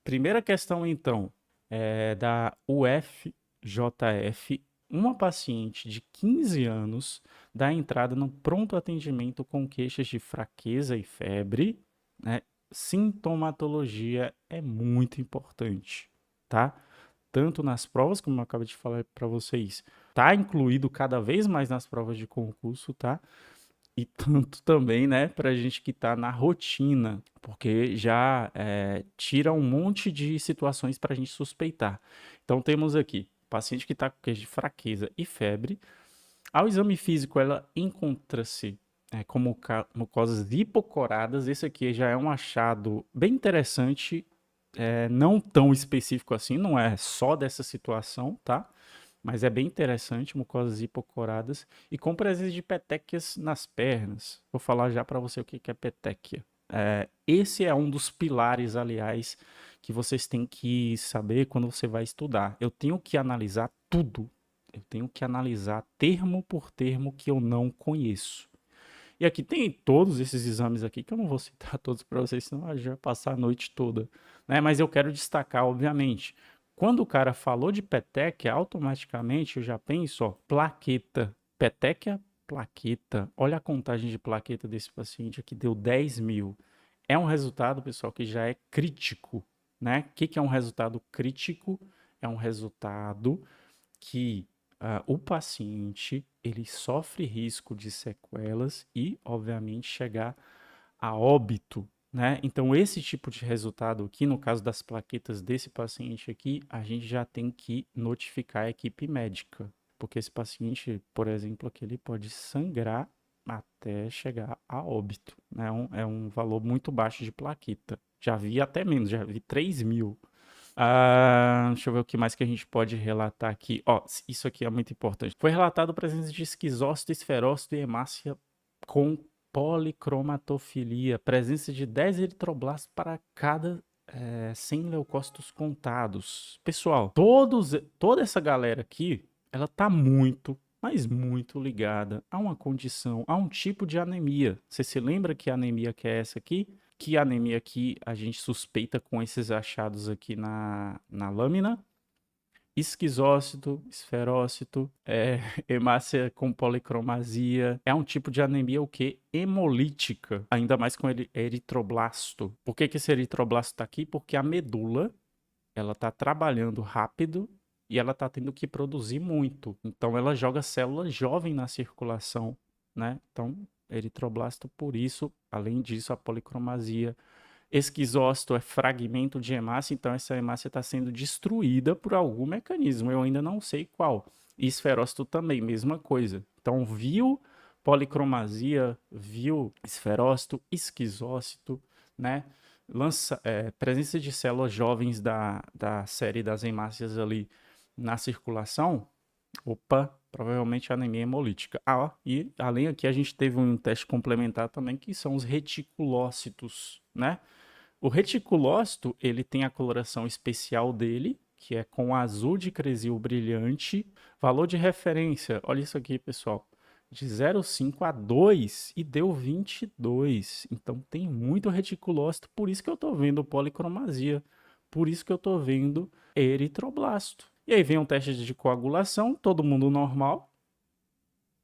Primeira questão, então, é da UFJF. Uma paciente de 15 anos dá entrada no pronto atendimento com queixas de fraqueza e febre, né? Sintomatologia é muito importante, tá? Tanto nas provas, como eu acabei de falar para vocês, tá incluído cada vez mais nas provas de concurso, tá? E tanto também, né, para a gente que está na rotina, porque já tira um monte de situações para a gente suspeitar. Então temos aqui, paciente que está com queixa de fraqueza e febre. Ao exame físico, ela encontra-se como mucosas hipocoradas. Esse aqui já é um achado bem interessante, não tão específico assim, não é só dessa situação, tá? Mas é bem interessante, mucosas hipocoradas e com presença de petequias nas pernas. Vou falar já para você o que é petequia. Esse é um dos pilares, aliás, que vocês têm que saber quando você vai estudar. Eu tenho que analisar tudo. Eu tenho que analisar termo por termo que eu não conheço. E aqui tem todos esses exames aqui, que eu não vou citar todos para vocês, senão a gente vai passar a noite toda, né? Mas eu quero destacar, obviamente, quando o cara falou de petequia, automaticamente eu já penso, ó, plaqueta. Petequia, plaqueta. Olha a contagem de plaqueta desse paciente aqui, deu 10 mil. É um resultado, pessoal, que já é crítico, né? O que é um resultado crítico? É um resultado que o paciente ele sofre risco de sequelas e, obviamente, chegar a óbito, né? Então, esse tipo de resultado aqui, no caso das plaquetas desse paciente aqui, a gente já tem que notificar a equipe médica, porque esse paciente, por exemplo, aqui ele pode sangrar até chegar a óbito, né? É um valor muito baixo de plaqueta. Já vi até menos, já vi 3 mil. Deixa eu ver o que mais que a gente pode relatar aqui. Ó, isso aqui é muito importante. Foi relatado a presença de esquizócito, esferócito e hemácia com policromatofilia. Presença de 10 eritroblastos para cada 100 leucócitos contados. Pessoal, toda essa galera aqui, ela tá muito, mas muito ligada a uma condição, a um tipo de anemia. Você se lembra que anemia que é essa aqui? Que anemia que a gente suspeita com esses achados aqui na lâmina? Esquizócito, esferócito, hemácia com policromasia. É um tipo de anemia o quê? Hemolítica, ainda mais com eritroblasto. Por que esse eritroblasto está aqui? Porque a medula, ela está trabalhando rápido e ela está tendo que produzir muito. Então ela joga célula jovem na circulação, né? Então, eritroblasto por isso, além disso, a policromasia. Esquizócito é fragmento de hemácia, então essa hemácia está sendo destruída por algum mecanismo, eu ainda não sei qual. E esferócito também, mesma coisa. Então, viu policromasia, viu esferócito, esquizócito, né? Presença de células jovens da série das hemácias ali na circulação, opa, provavelmente anemia hemolítica. E além aqui a gente teve um teste complementar também, que são os reticulócitos, né? O reticulócito, ele tem a coloração especial dele, que é com azul de cresil brilhante. Valor de referência, olha isso aqui, pessoal, de 0,5 a 2 e deu 22. Então tem muito reticulócito, por isso que eu estou vendo policromasia, por isso que eu estou vendo eritroblasto. E aí vem um teste de coagulação, todo mundo normal,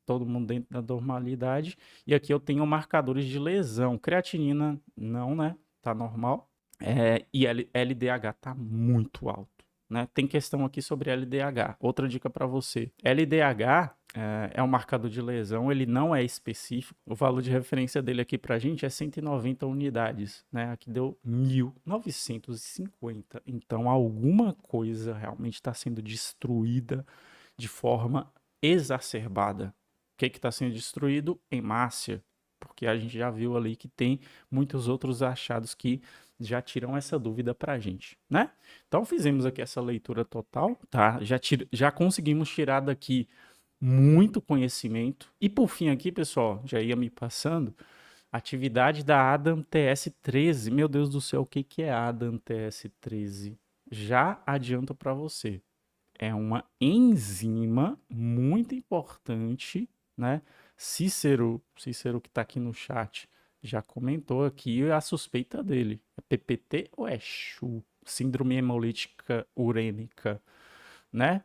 todo mundo dentro da normalidade. E aqui eu tenho marcadores de lesão. Creatinina, não, né? Tá normal. E LDH tá muito alto, né? Tem questão aqui sobre LDH. Outra dica para você. LDH é um marcador de lesão, ele não é específico. O valor de referência dele aqui pra gente é 190 unidades, né? Aqui deu 1950. Então alguma coisa realmente está sendo destruída de forma exacerbada. O que está sendo destruído? Hemácia, porque a gente já viu ali que tem muitos outros achados que já tiram essa dúvida para a gente, né? Então fizemos aqui essa leitura total, tá? Já conseguimos tirar daqui muito conhecimento. E por fim aqui, pessoal, já ia me passando, atividade da Adam TS13. Meu Deus do céu, o que é Adam TS13? Já adianto para você. É uma enzima muito importante, né? Cícero que está aqui no chat, já comentou aqui a suspeita dele. É PPT ou é CHU? síndrome hemolítica urêmica, né?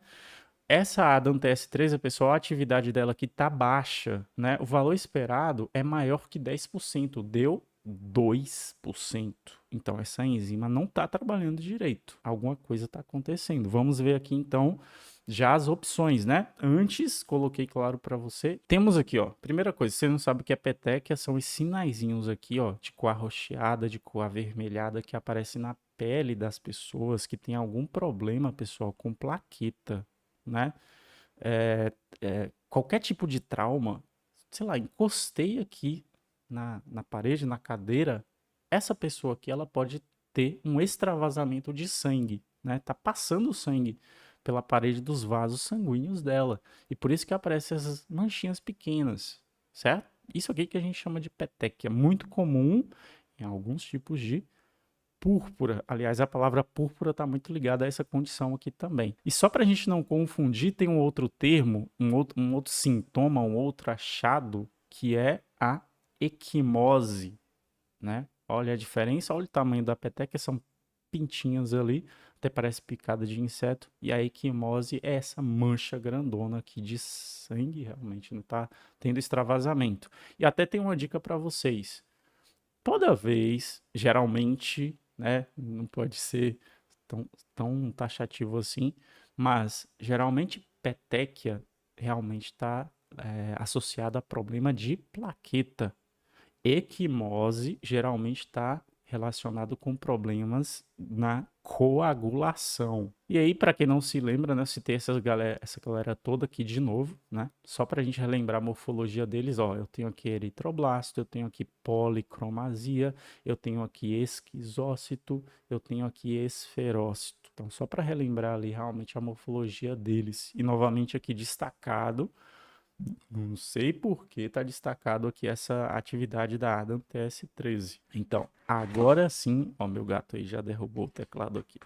Essa ADAM-TS13, pessoal, a atividade dela que está baixa, né? O valor esperado é maior que 10%, deu 2%. Então, essa enzima não está trabalhando direito. Alguma coisa está acontecendo. Vamos ver aqui, então, já as opções, né? Antes, coloquei claro para você. Temos aqui, ó. Primeira coisa, você não sabe o que é petequia, são os sinaizinhos aqui, ó, de cor arroxeada, de cor avermelhada, que aparece na pele das pessoas que tem algum problema, pessoal, com plaqueta, né? Qualquer tipo de trauma, sei lá, encostei aqui na parede, na cadeira, essa pessoa aqui, ela pode ter um extravasamento de sangue, né? Tá passando sangue pela parede dos vasos sanguíneos dela. E por isso que aparecem essas manchinhas pequenas, certo? Isso aqui que a gente chama de petequia, é muito comum em alguns tipos de púrpura. Aliás, a palavra púrpura está muito ligada a essa condição aqui também. E só para a gente não confundir, tem um outro termo, um outro sintoma, um outro achado, que é a equimose, né? Olha a diferença, olha o tamanho da peteca, são pintinhas ali, até parece picada de inseto. E a equimose é essa mancha grandona aqui de sangue, realmente não está tendo extravasamento. E até tem uma dica para vocês. Toda vez, geralmente, né, não pode ser tão taxativo assim, mas geralmente petequia realmente está associada a problema de plaqueta. Equimose geralmente está relacionado com problemas na coagulação. E aí, para quem não se lembra, né, citei essa galera toda aqui de novo, né? Só para a gente relembrar a morfologia deles, ó, eu tenho aqui eritroblasto, eu tenho aqui policromasia, eu tenho aqui esquizócito, eu tenho aqui esferócito. Então, só para relembrar ali realmente a morfologia deles. E novamente aqui destacado, não sei por que está destacado aqui essa atividade da Adam TS13. Então, agora sim, ó, meu gato aí já derrubou o teclado aqui.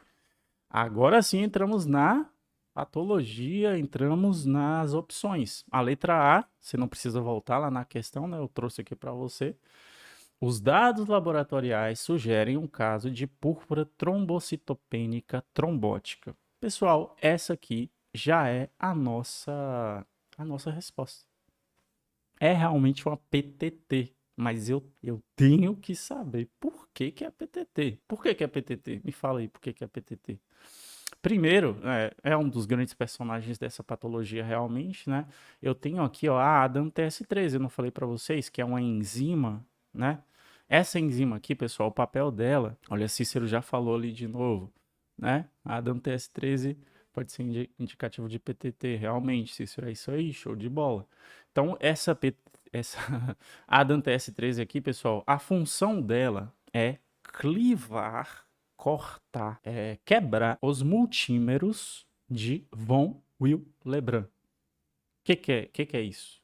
Agora sim entramos na patologia, entramos nas opções. A letra A, você não precisa voltar lá na questão, né? Eu trouxe aqui para você. Os dados laboratoriais sugerem um caso de púrpura trombocitopênica trombótica. Pessoal, essa aqui já é a nossa resposta. É realmente uma PTT, mas eu tenho que saber por que que é PTT. Por que que é PTT? Me fala aí por que que é PTT. Primeiro, é um dos grandes personagens dessa patologia realmente, né? Eu tenho aqui, ó, a ADAM-TS13, eu não falei para vocês que é uma enzima, né? Essa enzima aqui, pessoal, o papel dela, olha, Cícero já falou ali de novo, né? A ADAM-TS13 pode ser indicativo de PTT, realmente, Cícero, é isso aí, show de bola. Então, essa ADAM-TS13 aqui, pessoal, a função dela é clivar, cortar, quebrar os multímeros de von Willebrand. Que é isso?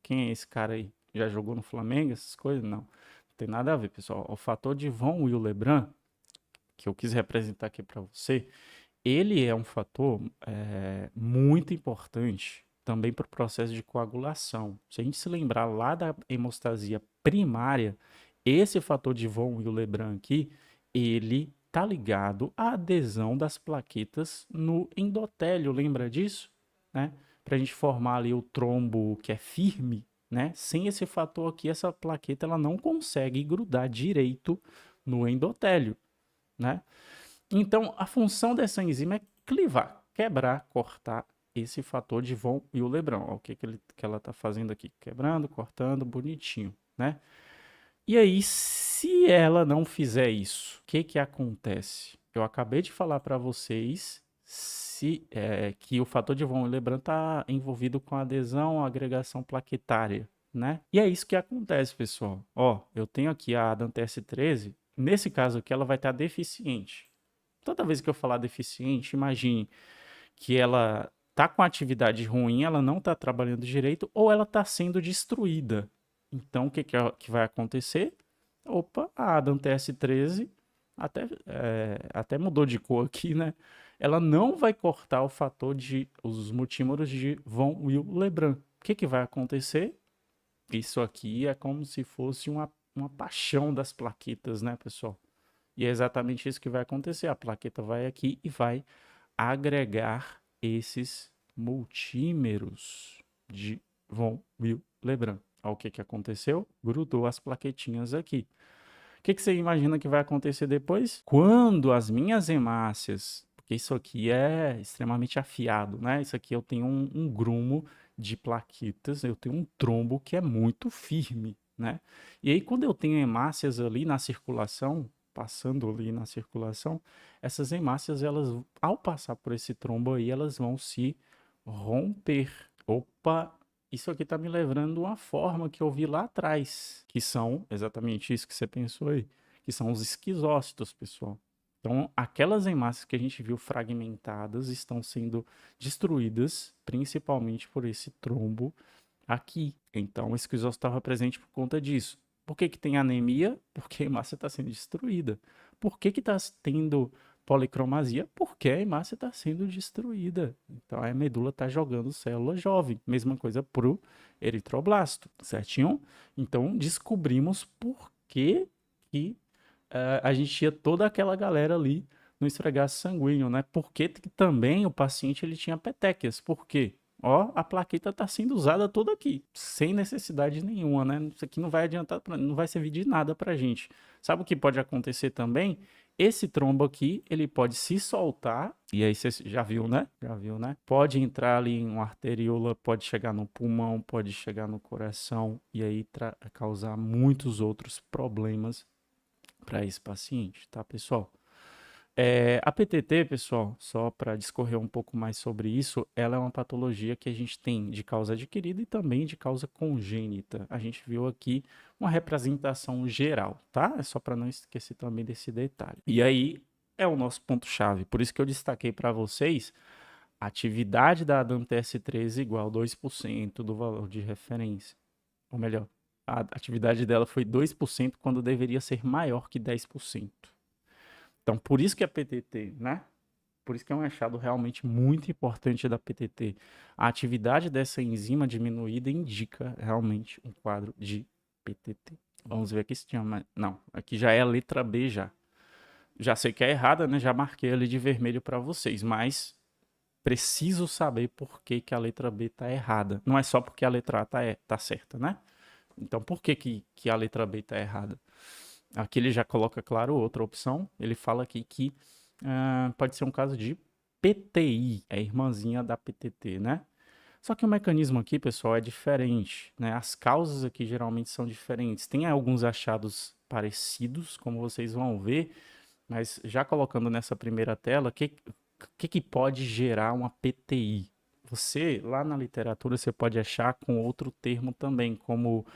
Quem é esse cara aí? Já jogou no Flamengo, essas coisas? Não. Não tem nada a ver, pessoal. O fator de von Willebrand, que eu quis representar aqui para você, ele é um fator muito importante também para o processo de coagulação. Se a gente se lembrar lá da hemostasia primária, esse fator de von Willebrand aqui, ele tá ligado à adesão das plaquetas no endotélio, lembra disso? Né? Para a gente formar ali o trombo que é firme, né? Sem esse fator aqui, essa plaqueta ela não consegue grudar direito no endotélio, né? Então, a função dessa enzima é clivar, quebrar, cortar esse fator de von Willebrand. Ó, o que ela está fazendo aqui? Quebrando, cortando, bonitinho, né? E aí, se ela não fizer isso, o que acontece? Eu acabei de falar para vocês que o fator de von Willebrand está envolvido com adesão à agregação plaquetária, né? E é isso que acontece, pessoal. Ó, eu tenho aqui a ADAM-TS13. Nesse caso aqui, ela vai estar deficiente. Toda vez que eu falar deficiente, imagine que ela tá com atividade ruim, ela não está trabalhando direito ou ela está sendo destruída. Então, o que vai acontecer? Opa, a Adam TS13 até mudou de cor aqui, né? Ela não vai cortar o fator de os multímeros de von Willebrand. O que vai acontecer? Isso aqui é como se fosse uma paixão das plaquetas, né, pessoal? E é exatamente isso que vai acontecer. A plaqueta vai aqui e vai agregar esses multímeros de von Willebrand. Olha o que que aconteceu? Grudou as plaquetinhas aqui. O que que você imagina que vai acontecer depois? Quando as minhas hemácias, porque isso aqui é extremamente afiado, né? Isso aqui eu tenho um grumo de plaquetas, eu tenho um trombo que é muito firme, né? E aí quando eu tenho hemácias ali na circulação, passando ali na circulação, essas hemácias, elas, ao passar por esse trombo aí, elas vão se romper. Opa, isso aqui tá me lembrando uma forma que eu vi lá atrás, que são exatamente isso que você pensou aí, que são os esquizócitos, pessoal. Então, aquelas hemácias que a gente viu fragmentadas estão sendo destruídas principalmente por esse trombo aqui. Então, o esquizócito estava presente por conta disso. Por que que tem anemia? Porque a hemácia está sendo destruída. Por que que está tendo policromasia? Porque a hemácia está sendo destruída. Então, a medula está jogando célula jovem. Mesma coisa para o eritroblasto, certinho? Então, descobrimos por que que a gente tinha toda aquela galera ali no esfregaço sanguíneo, né? Porque também o paciente ele tinha petequias. Por quê? Ó, a plaqueta está sendo usada toda aqui, sem necessidade nenhuma, né? Isso aqui não vai adiantar, não vai servir de nada pra gente. Sabe o que pode acontecer também? Esse trombo aqui, ele pode se soltar, e aí você já viu, né? Já viu, né? Pode entrar ali em uma arteríola, pode chegar no pulmão, pode chegar no coração, e aí causar muitos outros problemas para esse paciente, tá, pessoal? A PTT, pessoal, só para discorrer um pouco mais sobre isso, ela é uma patologia que a gente tem de causa adquirida e também de causa congênita. A gente viu aqui uma representação geral, tá? É só para não esquecer também desse detalhe. E aí é o nosso ponto-chave. Por isso que eu destaquei para vocês a atividade da ADAM-TS13 igual a 2% do valor de referência. Ou melhor, a atividade dela foi 2% quando deveria ser maior que 10%. Então, por isso que a PTT, né? Por isso que é um achado realmente muito importante da PTT. A atividade dessa enzima diminuída indica realmente um quadro de PTT. Vamos ver aqui se tinha mais. Não, aqui já é a letra B já. Já sei que é errada, né? Já marquei ali de vermelho para vocês, mas preciso saber por que, que a letra B tá errada. Não é só porque a letra A tá certa, né? Então, por que, que a letra B tá errada? Aqui ele já coloca, claro, outra opção. Ele fala aqui que pode ser um caso de PTI, é irmãzinha da PTT, né? Só que o mecanismo aqui, pessoal, é diferente, né? As causas aqui geralmente são diferentes. Tem alguns achados parecidos, como vocês vão ver, mas já colocando nessa primeira tela, o que pode gerar uma PTI? Você, lá na literatura, você pode achar com outro termo também, como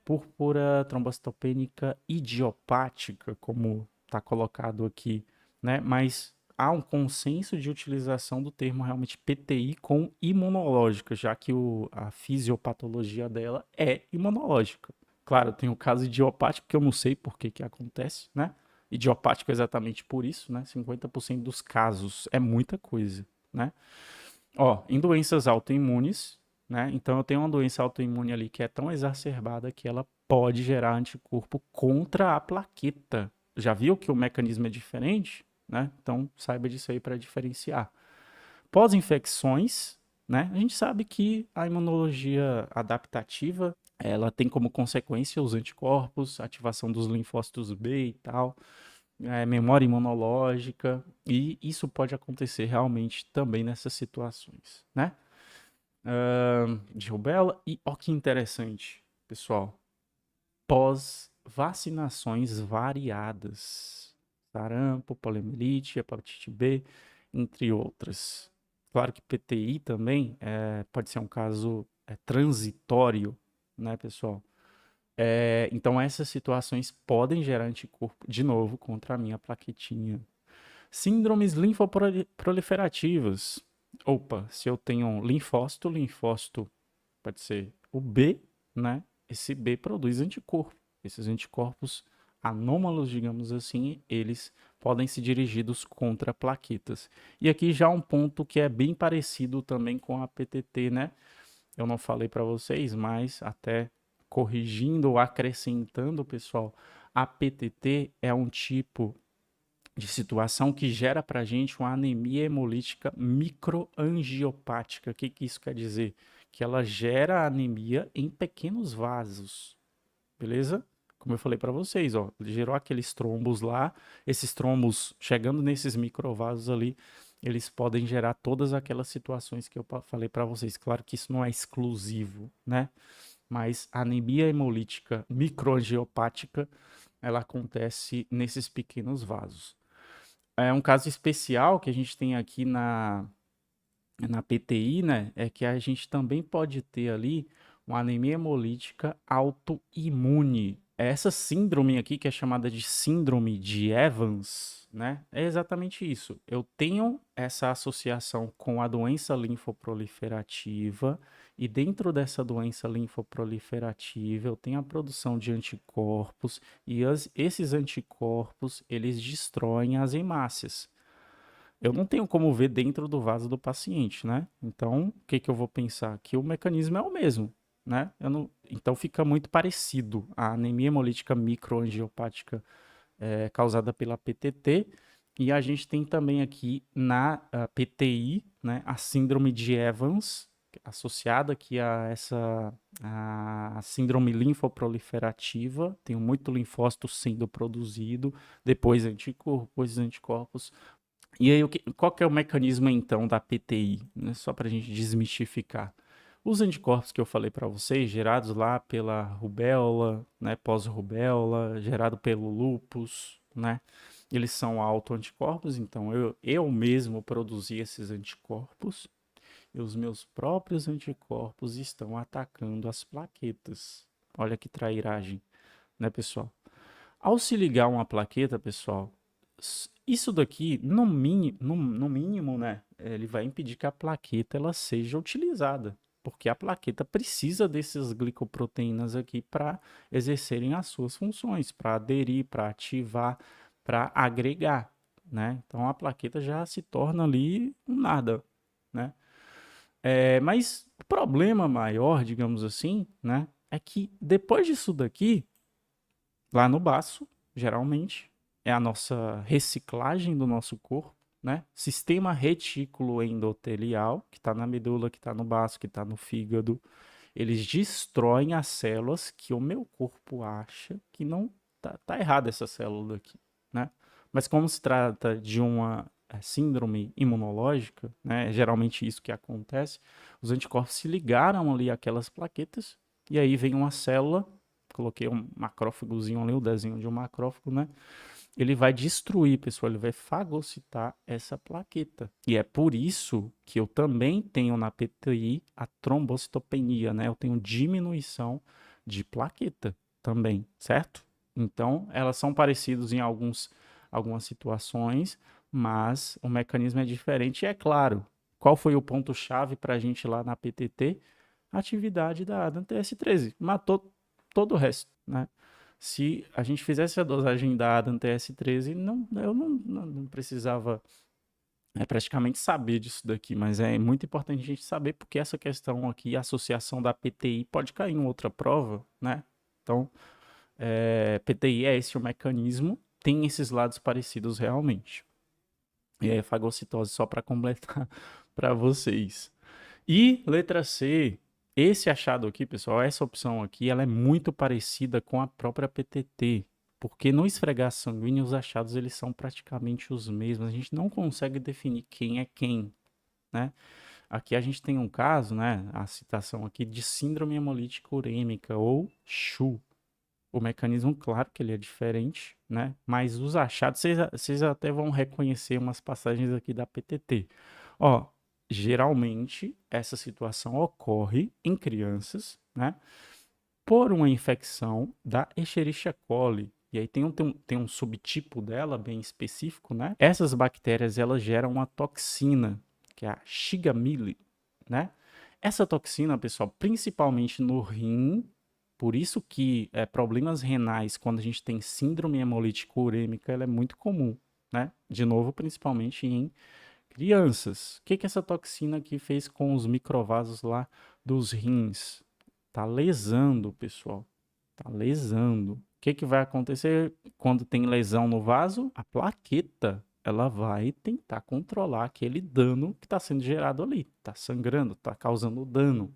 púrpura trombocitopênica idiopática, como está colocado aqui, né? Mas há um consenso de utilização do termo realmente PTI com imunológica, já que a fisiopatologia dela é imunológica. Claro, tem o caso idiopático, que eu não sei por que que acontece, né? Idiopático é exatamente por isso, né? 50% dos casos é muita coisa, né? Ó, em doenças autoimunes, né? Então eu tenho uma doença autoimune ali que é tão exacerbada que ela pode gerar anticorpo contra a plaqueta. Já viu que o mecanismo é diferente, né? Então saiba disso aí para diferenciar. Pós-infecções, né? A gente sabe que a imunologia adaptativa, ela tem como consequência os anticorpos, ativação dos linfócitos B e tal, memória imunológica, e isso pode acontecer realmente também nessas situações, né? De rubéola. E ó que interessante, pessoal. Pós-vacinações variadas. Sarampo, poliomielite, hepatite B, entre outras. Claro que PTI também pode ser um caso transitório, né, pessoal? Então essas situações podem gerar anticorpo de novo contra a minha plaquetinha. Síndromes linfoproliferativas. Opa, se eu tenho um linfócito pode ser o B, né? Esse B produz anticorpo. Esses anticorpos anômalos, digamos assim, eles podem ser dirigidos contra plaquetas. E aqui já um ponto que é bem parecido também com a PTT, né? Eu não falei para vocês, mas até corrigindo ou acrescentando, pessoal, A PTT é um tipo de situação que gera para a gente uma anemia hemolítica microangiopática. O que, que isso quer dizer? Que ela gera anemia em pequenos vasos, beleza? Como eu falei para vocês, ó, gerou aqueles trombos lá, esses trombos chegando nesses microvasos ali, eles podem gerar todas aquelas situações que eu falei para vocês. Claro que isso não é exclusivo, né? Mas a anemia hemolítica microangiopática, ela acontece nesses pequenos vasos. É um caso especial que a gente tem aqui na PTI, né? É que a gente também pode ter ali uma anemia hemolítica autoimune. Essa síndrome aqui, que é chamada de síndrome de Evans, né? É exatamente isso. Eu tenho essa associação com a doença linfoproliferativa, e dentro dessa doença linfoproliferativa eu tenho a produção de anticorpos, e esses anticorpos, eles destroem as hemácias. Eu não tenho como ver dentro do vaso do paciente, né? Então, o que que eu vou pensar? Que o mecanismo é o mesmo, né? Então, fica muito parecido a anemia hemolítica microangiopática causada pela PTT, e a gente tem também aqui na PTI, né, a síndrome de Evans, associada aqui a essa a síndrome linfoproliferativa, tem muito linfócito sendo produzido, depois anticorpos. E aí, qual que é o mecanismo então da PTI? Né? Só para a gente desmistificar. Os anticorpos que eu falei para vocês, gerados lá pela rubéola, né, pós-rubéola, gerado pelo lúpus, né, eles são autoanticorpos, então eu mesmo produzi esses anticorpos, e os meus próprios anticorpos estão atacando as plaquetas. Olha que trairagem, né, pessoal? Ao se ligar uma plaqueta, pessoal, isso daqui, no mínimo, né, ele vai impedir que a plaqueta ela seja utilizada, porque a plaqueta precisa dessas glicoproteínas aqui para exercerem as suas funções, para aderir, para ativar, para agregar, né? Então a plaqueta já se torna ali um nada, né? Mas o problema maior, digamos assim, né, é que depois disso daqui, lá no baço, geralmente, é a nossa reciclagem do nosso corpo, né? Sistema retículo endotelial, que está na medula, que está no baço, que está no fígado. Eles destroem as células que o meu corpo acha que não tá errada essa célula aqui, né? Mas como se trata de uma síndrome imunológica, né? É geralmente isso que acontece. Os anticorpos se ligaram ali àquelas plaquetas e aí vem uma célula. Coloquei um macrófagozinho ali, o desenho de um macrófago, né? Ele vai destruir, pessoal, ele vai fagocitar essa plaqueta. E é por isso que eu também tenho na PTI a trombocitopenia, né? Eu tenho diminuição de plaqueta também, certo? Então, elas são parecidas em algumas situações, mas o mecanismo é diferente. E é claro, qual foi o ponto-chave para a gente lá na PTT? Atividade da ADAM TS13. Matou todo o resto, né? Se a gente fizesse a dosagem da ADAM TS13, eu não precisava praticamente saber disso daqui, mas é muito importante a gente saber porque essa questão aqui, a associação da PTI, pode cair em outra prova, né? Então, PTI é esse o mecanismo, tem esses lados parecidos realmente. E aí, fagocitose, só para completar para vocês. E letra C, esse achado aqui, pessoal, essa opção aqui, ela é muito parecida com a própria PTT, porque no esfregar sanguíneo os achados eles são praticamente os mesmos. A gente não consegue definir quem é quem, né? Aqui a gente tem um caso, né, a citação aqui de síndrome hemolítica urêmica ou SHU. O mecanismo, claro que ele é diferente, né? Mas os achados, vocês até vão reconhecer umas passagens aqui da PTT. Ó, geralmente essa situação ocorre em crianças, né? Por uma infecção da Escherichia coli. E aí tem um subtipo dela bem específico, né? Essas bactérias, elas geram uma toxina, que é a Shigamili, né? Essa toxina, pessoal, principalmente no rim, por isso que problemas renais, quando a gente tem síndrome hemolítica urêmica, ela é muito comum, né? De novo, principalmente em crianças. O que que essa toxina aqui fez com os microvasos lá dos rins? Tá lesando, pessoal. Tá lesando. que vai acontecer quando tem lesão no vaso? A plaqueta, ela vai tentar controlar aquele dano que está sendo gerado ali. Está sangrando, está causando dano,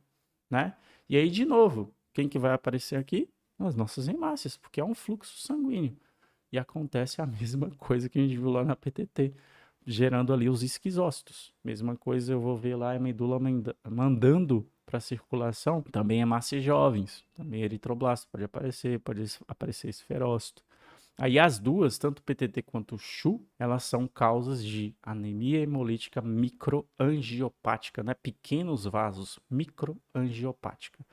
né? E aí, de novo, quem que vai aparecer aqui? As nossas hemácias, porque é um fluxo sanguíneo. E acontece a mesma coisa que a gente viu lá na PTT, gerando ali os esquizócitos. Mesma coisa eu vou ver lá a medula mandando para circulação, também hemácias jovens, também eritroblasto, pode aparecer esferócito. Aí as duas, tanto o PTT quanto o CHU, elas são causas de anemia hemolítica microangiopática, né? Pequenos vasos, microangiopática.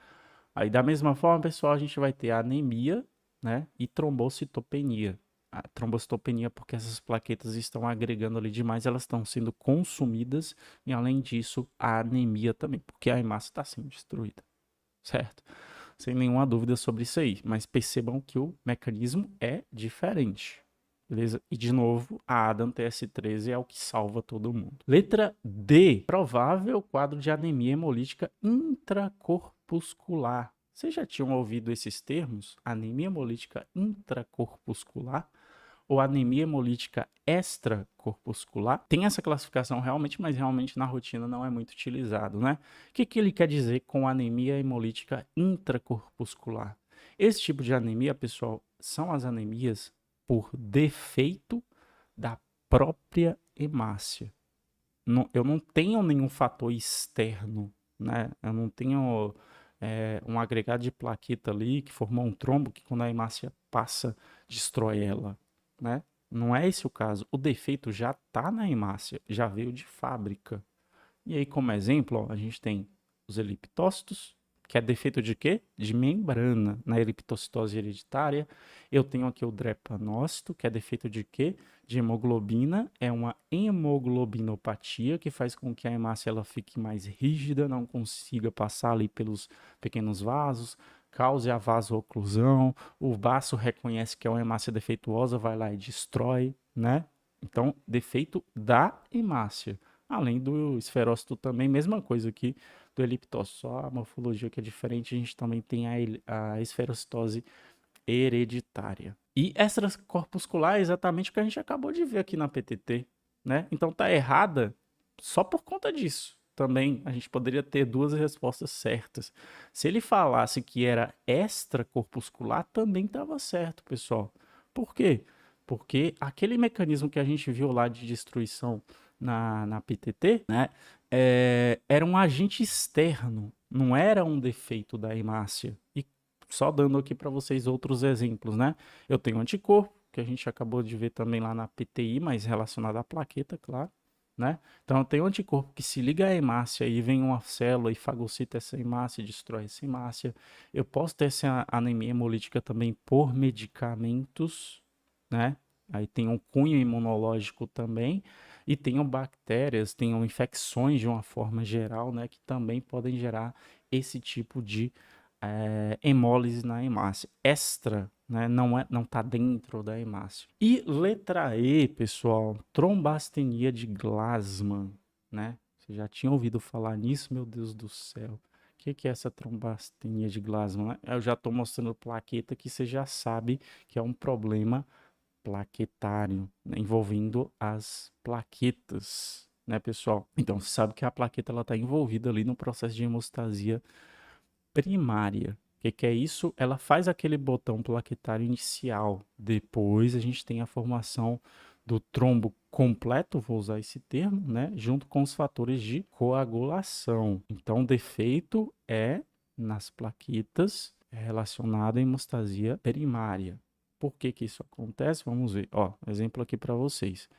Aí da mesma forma, pessoal, a gente vai ter a anemia, né? E trombocitopenia. A trombocitopenia porque essas plaquetas estão agregando ali demais, elas estão sendo consumidas e além disso, a anemia também, porque a hemácia está sendo destruída, certo? Sem nenhuma dúvida sobre isso aí, mas percebam que o mecanismo é diferente. Beleza? E de novo, a Adam TS13 é o que salva todo mundo. Letra D. Provável quadro de anemia hemolítica intracorpuscular. Vocês já tinham ouvido esses termos? Anemia hemolítica intracorpuscular ou anemia hemolítica extracorpuscular? Tem essa classificação realmente, mas realmente na rotina não é muito utilizado, né? O que ele quer dizer com anemia hemolítica intracorpuscular? Esse tipo de anemia, pessoal, são as anemias por defeito da própria hemácia. Eu não tenho nenhum fator externo, né? Eu não tenho um agregado de plaqueta ali que formou um trombo que quando a hemácia passa, destrói ela, né? Não é esse o caso. O defeito já está na hemácia, já veio de fábrica. E aí, como exemplo, ó, a gente tem os eliptócitos, que é defeito de quê? De membrana, na eliptocitose hereditária. Eu tenho aqui o drepanócito, que é defeito de quê? De hemoglobina. É uma hemoglobinopatia, que faz com que a hemácia ela fique mais rígida, não consiga passar ali pelos pequenos vasos, cause a vasooclusão. O vaso reconhece que é uma hemácia defeituosa, vai lá e destrói, né? Então, defeito da hemácia. Além do esferócito também, mesma coisa aqui do eliptócito, só a morfologia que é diferente, a gente também tem a esferocitose hereditária. E extracorpuscular é exatamente o que a gente acabou de ver aqui na PTT, né? Então tá errada só por conta disso. Também a gente poderia ter duas respostas certas. Se ele falasse que era extracorpuscular, também estava certo, pessoal. Por quê? Porque aquele mecanismo que a gente viu lá de destruição na PTT, né, era um agente externo, não era um defeito da hemácia. E só dando aqui para vocês outros exemplos, né? Eu tenho anticorpo, que a gente acabou de ver também lá na PTI, mas relacionado à plaqueta, claro, né? Então eu tenho anticorpo que se liga à hemácia e vem uma célula e fagocita essa hemácia e destrói essa hemácia. Eu posso ter essa anemia hemolítica também por medicamentos, né? Aí tem um cunho imunológico também e tenham bactérias, tenham infecções de uma forma geral, né, que também podem gerar esse tipo de hemólise na hemácia. Extra, né, não tá dentro da hemácia. E letra E, pessoal, trombastenia de Glasman, né? Você já tinha ouvido falar nisso, meu Deus do céu. O que é essa trombastenia de Glasman, né? Eu já estou mostrando plaqueta que você já sabe que é um problema plaquetário, né, envolvendo as plaquetas, né, pessoal? Então, você sabe que a plaqueta ela está envolvida ali no processo de hemostasia primária. O que é isso? Ela faz aquele botão plaquetário inicial. Depois a gente tem a formação do trombo completo, vou usar esse termo, né, junto com os fatores de coagulação. Então, o defeito é nas plaquetas relacionado à hemostasia primária. Por que que isso acontece? Vamos ver. Ó, exemplo aqui para vocês.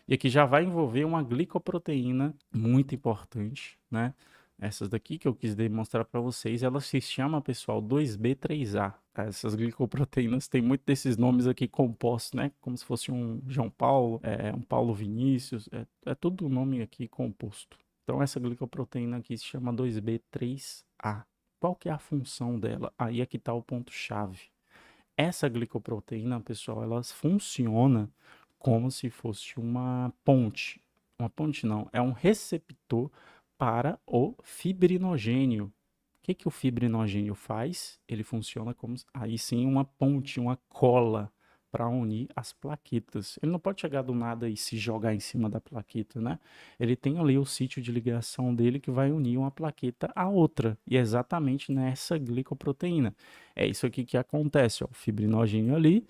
E aqui já vai envolver uma glicoproteína muito importante, né? Essas daqui que eu quis demonstrar para vocês, elas se chamam, pessoal, 2B3A. Essas glicoproteínas têm muito desses nomes aqui compostos, né? Como se fosse um João Paulo, um Paulo Vinícius, é tudo nome aqui composto. Então essa glicoproteína aqui se chama 2B3A. Qual que é a função dela? Aí é que está o ponto-chave. Essa glicoproteína, pessoal, ela funciona como se fosse uma ponte. Uma ponte não, é um receptor para o fibrinogênio. que o fibrinogênio faz? Ele funciona como, aí sim, uma ponte, uma cola para unir as plaquetas. Ele não pode chegar do nada e se jogar em cima da plaqueta, né? Ele tem ali o sítio de ligação dele que vai unir uma plaqueta à outra. E é exatamente nessa glicoproteína. É isso aqui que acontece, ó. O fibrinogênio ali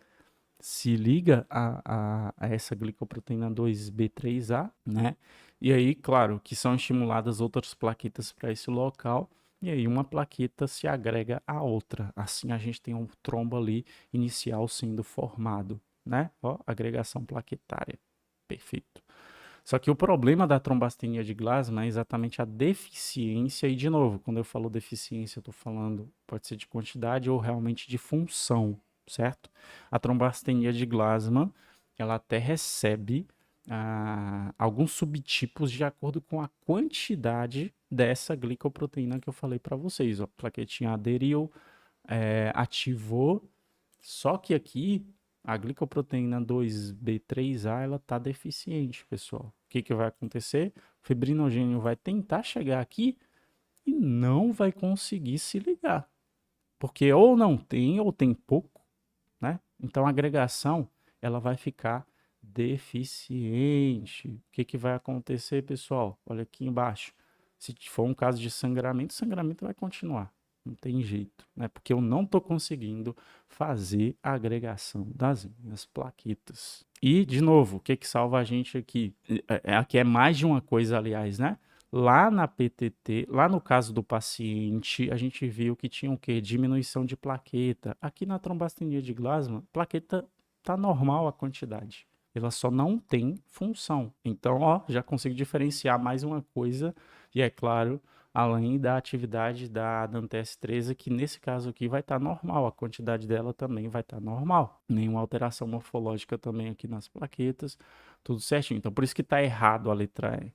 se liga a essa glicoproteína 2B3A, né? E aí, claro, que são estimuladas outras plaquetas para esse local, e aí uma plaqueta se agrega à outra. Assim a gente tem um trombo ali inicial sendo formado, né? Ó, agregação plaquetária. Perfeito. Só que o problema da trombastenia de Glasman é exatamente a deficiência, e de novo, quando eu falo deficiência, eu estou falando, pode ser de quantidade ou realmente de função, certo? A trombastenia de Glasman, ela até recebe alguns subtipos de acordo com a quantidade dessa glicoproteína que eu falei para vocês. Ó, a plaquetinha aderiu, ativou, só que aqui a glicoproteína 2B3A ela está deficiente, pessoal. O que, que vai acontecer? O fibrinogênio vai tentar chegar aqui e não vai conseguir se ligar. Porque ou tem pouco, né? Então a agregação ela vai ficar deficiente. O que, que vai acontecer, pessoal? Olha aqui embaixo. Se for um caso de sangramento, o sangramento vai continuar. Não tem jeito, né? Porque eu não estou conseguindo fazer a agregação das minhas plaquetas. E, de novo, o que que salva a gente aqui? Aqui é mais de uma coisa, aliás, né? Lá na PTT, lá no caso do paciente, a gente viu que tinha o quê? Diminuição de plaqueta. Aqui na trombastenia de Glasman, plaqueta tá normal a quantidade. Ela só não tem função. Então, ó, já consigo diferenciar mais uma coisa. E é claro, além da atividade da Dantes 13, que nesse caso aqui vai estar normal, a quantidade dela também vai estar normal. Nenhuma alteração morfológica também aqui nas plaquetas, tudo certinho. Então, por isso que está errado a letra E.